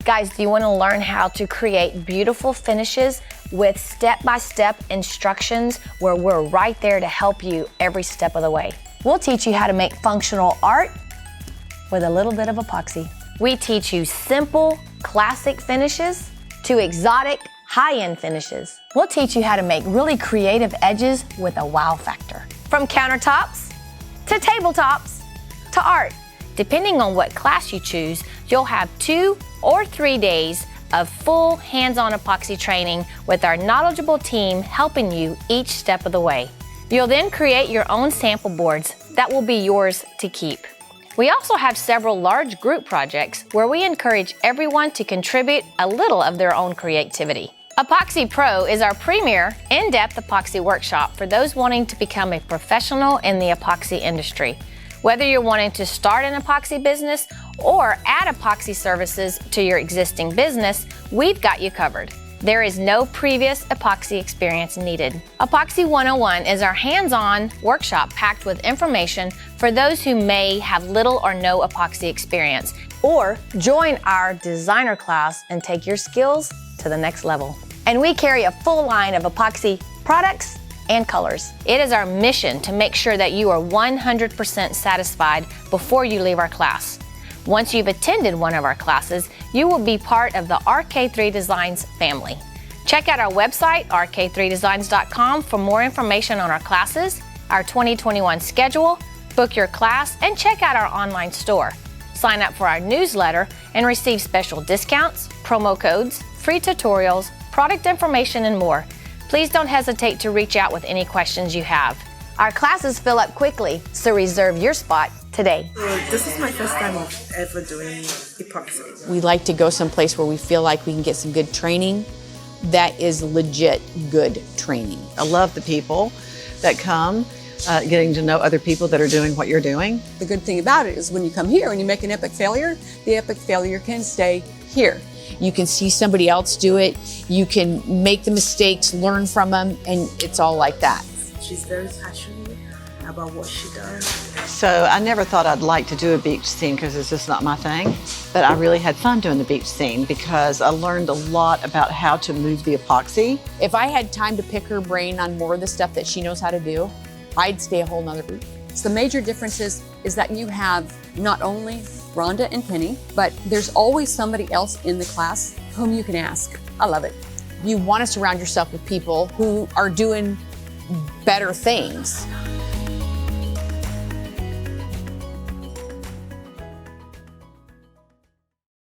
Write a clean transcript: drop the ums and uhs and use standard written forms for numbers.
Guys, do you want to learn how to create beautiful finishes with step-by-step instructions where we're right there to help you every step of the way? We'll teach you how to make functional art with a little bit of epoxy. We teach you simple, classic finishes to exotic, high-end finishes. We'll teach you how to make really creative edges with a wow factor. From countertops to tabletops to art. Depending on what class you choose, you'll have 2 or 3 days of full hands-on epoxy training with our knowledgeable team helping you each step of the way. You'll then create your own sample boards that will be yours to keep. We also have several large group projects where we encourage everyone to contribute a little of their own creativity. Epoxy Pro is our premier in-depth epoxy workshop for those wanting to become a professional in the epoxy industry. Whether you're wanting to start an epoxy business or add epoxy services to your existing business, we've got you covered. There is no previous epoxy experience needed. Epoxy 101 is our hands-on workshop packed with information for those who may have little or no epoxy experience, or join our designer class and take your skills to the next level. And we carry a full line of epoxy products and colors. It is our mission to make sure that you are 100% satisfied before you leave our class. Once you've attended one of our classes, you will be part of the RK3 Designs family. Check out our website, rk3designs.com, for more information on our classes, our 2021 schedule, book your class, and check out our online store. Sign up for our newsletter and receive special discounts, promo codes, free tutorials, product information, and more. Please don't hesitate to reach out with any questions you have. Our classes fill up quickly, so reserve your spot today. This is my first time of ever doing epoxy. We like to go someplace where we feel like we can get some good training that is legit good training. I love the people that come, getting to know other people that are doing what you're doing. The good thing about it is when you come here and you make an epic failure, the epic failure can stay here. You can see somebody else do it, you can make the mistakes, learn from them, and it's all like that. She's very passionate about what she does. So I never thought I'd like to do a beach scene because it's just not my thing. But I really had fun doing the beach scene because I learned a lot about how to move the epoxy. If I had time to pick her brain on more of the stuff that she knows how to do, I'd stay a whole nother week. So the major difference is that you have not only Rhonda and Penny, but there's always somebody else in the class whom you can ask. I love it. You want to surround yourself with people who are doing better things.